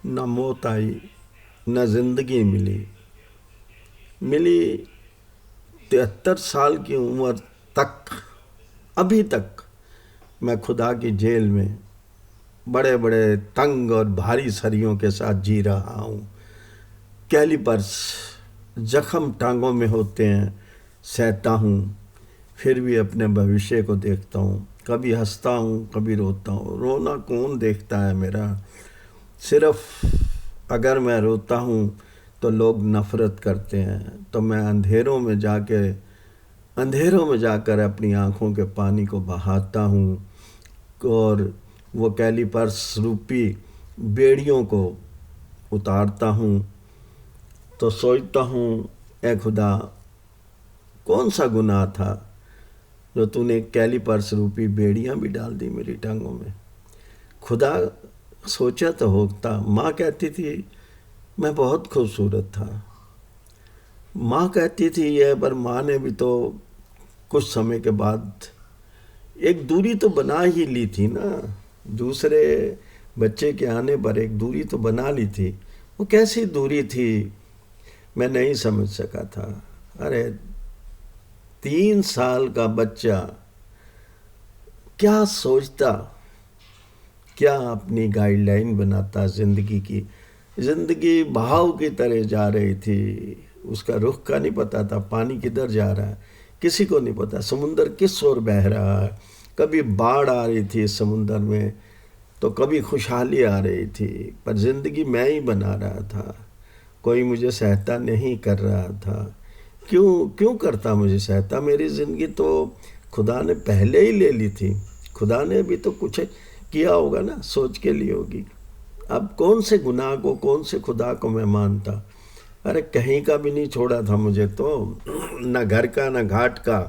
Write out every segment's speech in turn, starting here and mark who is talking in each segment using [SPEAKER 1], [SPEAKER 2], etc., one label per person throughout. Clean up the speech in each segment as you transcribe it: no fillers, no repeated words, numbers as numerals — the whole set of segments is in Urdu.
[SPEAKER 1] نہ موت آئی نہ زندگی ملی 73 سال کی عمر تک، ابھی تک میں خدا کی جیل میں بڑے بڑے تنگ اور بھاری سریوں کے ساتھ جی رہا ہوں۔ کیلیپرس زخم ٹانگوں میں ہوتے ہیں، سہتا ہوں، پھر بھی اپنے بھوشیہ کو دیکھتا ہوں۔ کبھی ہنستا ہوں، کبھی روتا ہوں۔ رونا کون دیکھتا ہے میرا؟ صرف اگر میں روتا ہوں تو لوگ نفرت کرتے ہیں، تو میں اندھیروں میں جا کر اپنی آنکھوں کے پانی کو بہاتا ہوں اور وہ کیلیپرس روپی بیڑیوں کو اتارتا ہوں تو سوچتا ہوں، اے خدا، کون سا گناہ تھا جو تو نے کیلیپرس روپی بیڑیاں بھی ڈال دی میری ٹانگوں میں؟ خدا سوچا تو ہوتا۔ ماں کہتی تھی میں بہت خوبصورت تھا، ماں کہتی تھی یہ، پر ماں نے بھی تو کچھ سمے کے بعد ایک دوری تو بنا ہی لی تھی نا، دوسرے بچے کے آنے پر ایک دوری تو بنا لی تھی۔ وہ کیسی دوری تھی میں نہیں سمجھ سکا تھا۔ ارے 3 سال کا بچہ کیا سوچتا، کیا اپنی گائیڈ لائن بناتا زندگی کی؟ زندگی بہاؤ کی طرح جا رہی تھی، اس کا رخ کا نہیں پتا تھا، پانی کدھر جا رہا ہے کسی کو نہیں پتا، سمندر کس اور بہہ رہا ہے۔ کبھی باڑھ آ رہی تھی اس سمندر میں تو کبھی خوشحالی آ رہی تھی، پر زندگی میں ہی بنا رہا تھا، کوئی مجھے سہتا نہیں کر رہا تھا۔ کیوں کرتا مجھے سہتا؟ میری زندگی تو خدا نے پہلے ہی لے لی تھی، خدا نے بھی تو کچھ کیا ہوگا نا، سوچ کے لی ہوگی۔ اب کون سے گناہ کو، کون سے خدا کو میں مانتا؟ ارے کہیں کا بھی نہیں چھوڑا تھا مجھے تو، نہ گھر کا نہ گھاٹ کا۔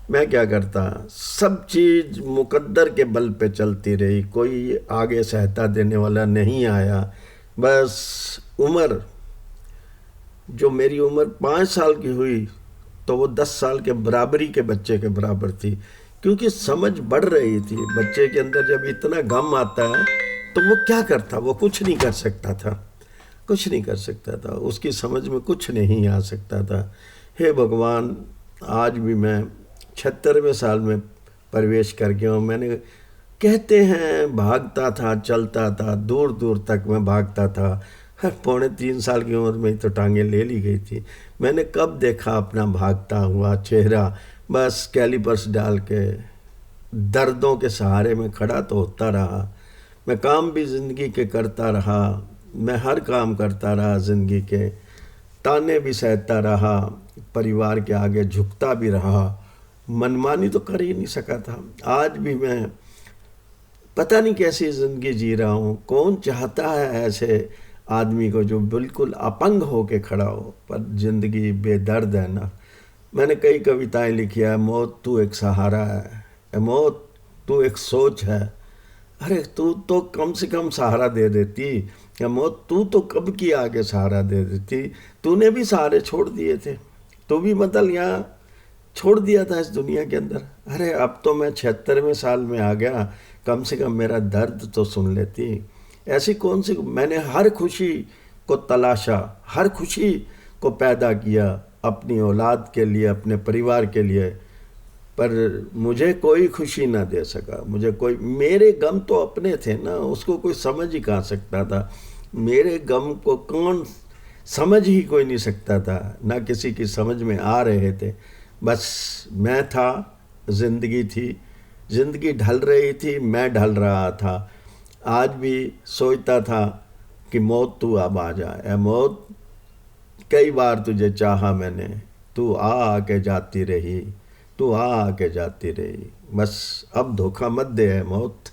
[SPEAKER 1] میں کیا کرتا؟ سب چیز مقدر کے بل پہ چلتی رہی، کوئی آگے سہتا دینے والا نہیں آیا۔ بس جو میری عمر 5 سال کی ہوئی تو وہ 10 سال کے برابری کے بچے کے برابر تھی، کیونکہ سمجھ بڑھ رہی تھی۔ بچے کے اندر جب اتنا غم آتا ہے تو وہ کیا کرتا؟ وہ کچھ نہیں کر سکتا تھا، کچھ نہیں کر سکتا تھا، اس کی سمجھ میں کچھ نہیں آ سکتا تھا۔ ہے بھگوان، آج بھی میں 76ویں سال میں پرویش کر گیا ہوں۔ میں نے کہتے ہیں بھاگتا تھا، چلتا تھا، دور دور تک میں بھاگتا تھا۔ 3.25 سال کی عمر میں تو ٹانگیں لے لی گئی تھی۔ میں نے کب دیکھا اپنا بھاگتا ہوا چہرہ؟ بس کیلیپرس ڈال کے دردوں کے سہارے میں کھڑا تو ہوتا رہا۔ میں کام بھی زندگی کے کرتا رہا، میں ہر کام کرتا رہا زندگی کے، تانے بھی سہتا رہا، پریوار کے آگے جھکتا بھی رہا، منمانی تو کر ہی نہیں سکا تھا۔ آج بھی میں پتہ نہیں کیسی زندگی جی رہا ہوں۔ کون چاہتا ہے ایسے آدمی کو جو بالکل اپنگ ہو کے کھڑا ہو؟ پر زندگی بے درد ہے نا۔ میں نے کئی کویتائیں لکھی ہے، موت تو ایک سہارا ہے، اے موت تو ایک سوچ ہے۔ ارے تو کم سے کم سہارا دے دیتی، یا موت تو کب کی آگے سہارا دے دیتی؟ تو نے بھی سہارے چھوڑ دیے تھے، تو بھی یہاں چھوڑ دیا تھا اس دنیا کے اندر۔ ارے اب تو میں 76ویں سال میں آ گیا، کم سے کم میرا درد تو سن لیتی۔ ایسی کون سی، میں نے ہر خوشی کو تلاشا، ہر خوشی کو پیدا کیا اپنی اولاد کے لیے، اپنے پریوار کے لیے، پر مجھے کوئی خوشی نہ دے سکا۔ میرے غم تو اپنے تھے نا، اس کو کوئی سمجھ ہی کہاں سکتا تھا۔ میرے غم کو کون سمجھ ہی کوئی نہیں سکتا تھا، نہ کسی کی سمجھ میں آ رہے تھے۔ بس میں تھا، زندگی تھی، زندگی ڈھل رہی تھی، میں ڈھل رہا تھا۔ آج بھی سوچتا تھا کہ موت تو اب آ جا، اے موت کئی بار تجھے چاہا میں نے، تو آ کے جاتی رہی، تو آ کے جاتی رہی۔ بس اب دھوکہ مت دے اے موت۔